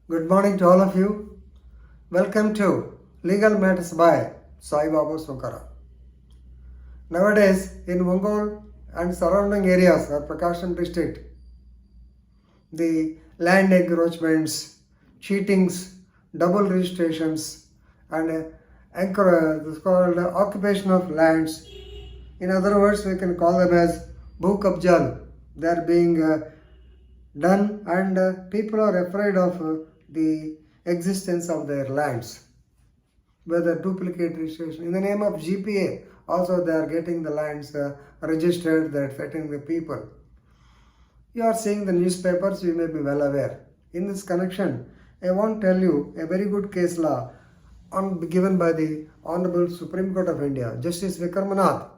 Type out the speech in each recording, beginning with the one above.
Good morning to all of you. Welcome to Legal Matters by Sai Babu Sunkara. Nowadays, in Mongol and surrounding areas of Prakasham district, the land encroachments, cheatings, double registrations, and this called occupation of lands. In other words, we can call them as Bhu Kabjal. They are being done, and people are afraid of the existence of their lands, whether duplicate registration in the name of GPA. Also, they are getting the lands registered. They are threatening the people. You are seeing the newspapers, you may be well aware. In this connection, I want to tell you a very good case law given by the Honorable Supreme Court of India, Justice Vikramanth.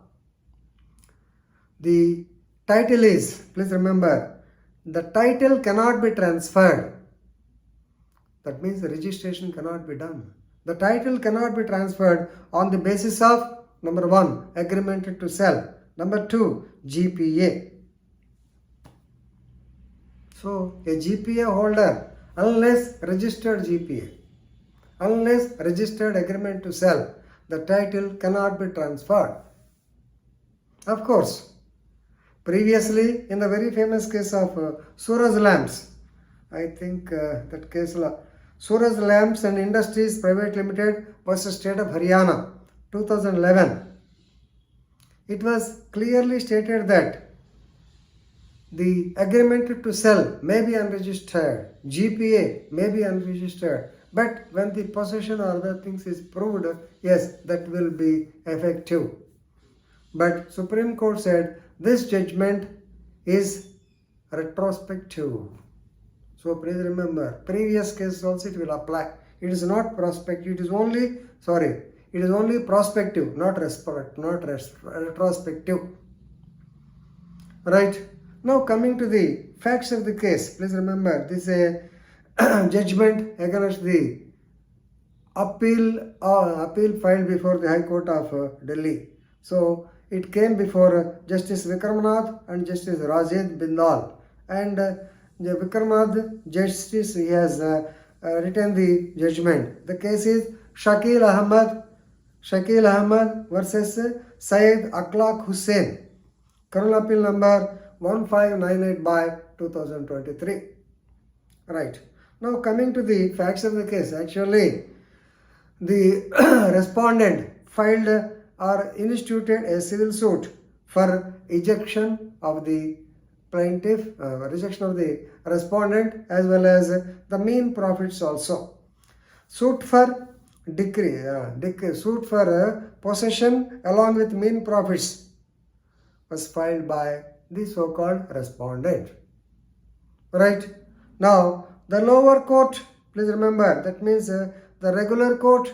The title is, please remember, the title cannot be transferred. That means the registration cannot be done. The title cannot be transferred on the basis of, number 1, agreement to sell. Number 2, GPA. So, a GPA holder, unless registered GPA, unless registered agreement to sell, the title cannot be transferred. Of course, previously, in the very famous case of Suraj Lamps, I think that case law, Suraj Lamps and Industries Private Limited versus State of Haryana, 2011. It was clearly stated that the agreement to sell may be unregistered, GPA may be unregistered, but when the possession or other things is proved, yes, that will be effective. But Supreme Court said this judgment is retrospective. So please remember, previous cases also it will apply. It is not prospective, it is only prospective, not retrospective. Right. Now coming to the facts of the case, please remember this is a judgment against the appeal filed before the High Court of Delhi. So it came before Justice Vikramanth and Justice Rajed Bindal, and the Vikramanth Justice, he has written the judgment. The case is Shakeel Ahmed versus Syed Ashfaq Hussain, Criminal Appeal number 1598 by 2023. Right. Now coming to the facts of the case, actually the respondent filed or instituted a civil suit for ejection of the plaintiff, rejection of the respondent, as well as the mean profits also. Suit for suit for possession along with mean profits was filed by the so-called respondent. Right. Now the lower court, please remember, that means the regular court,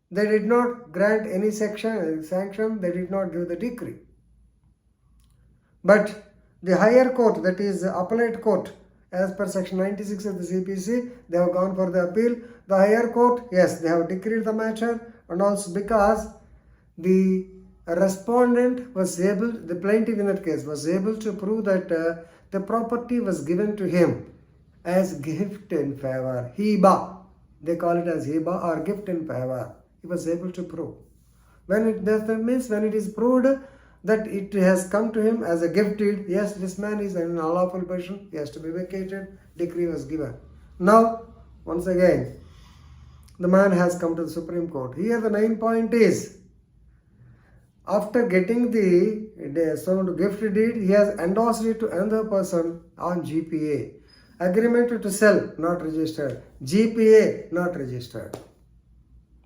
they did not grant any sanction, they did not give the decree. But the higher court, that is the appellate court, as per section 96 of the CPC, they have gone for the appeal. The higher court, yes, they have decreed the matter, and also because the respondent was able, the plaintiff in that case was able to prove that the property was given to him as gift in favor, hiba. They call it as hiba or gift in favor. He was able to prove. When it is proved that it has come to him as a gift deed, yes, this man is in an unlawful position, he has to be vacated, decree was given. Now, once again, the man has come to the Supreme Court. Here the main point is, after getting the so gift deed, he has endorsed it to another person on GPA. Agreement to sell, not registered. GPA, not registered.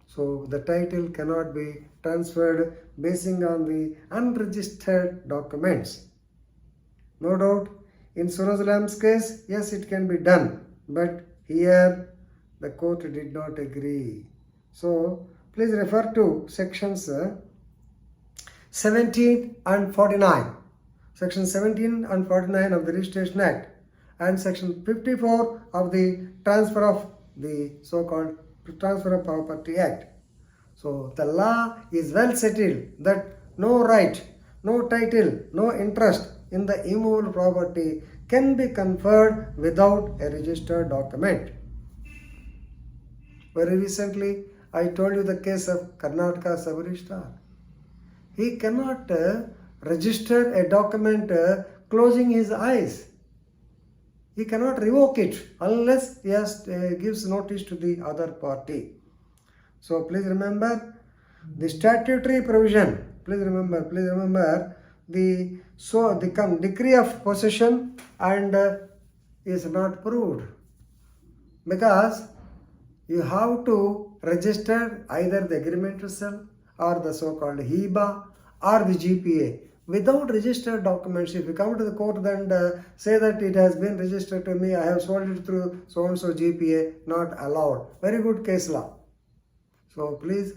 So the title cannot be transferred basing on the unregistered documents. No doubt, in Suraj Lam's case, yes, it can be done. But here, the court did not agree. So, please refer to sections 17 and 49. Section 17 and 49 of the Registration Act and section 54 of the Transfer of the so-called Transfer of Property Act. So the law is well settled that no right, no title, no interest in the immovable property can be conferred without a registered document. Very recently, I told you the case of Karnataka sub-registrar. He cannot register a document closing his eyes. He cannot revoke it unless he gives notice to the other party. So please remember the statutory provision. Please remember the decree of possession and is not proved, because you have to register either the agreement to sell or the so-called HIBA or the GPA. Without registered documents, if you come to the court and say that it has been registered to me, I have sold it through so-and-so GPA, not allowed. Very good case law. So please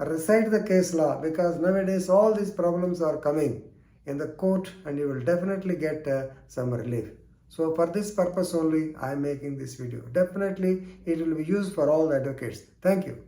recite the case law, because nowadays all these problems are coming in the court and you will definitely get some relief. So for this purpose only I am making this video. Definitely it will be used for all the advocates. Thank you.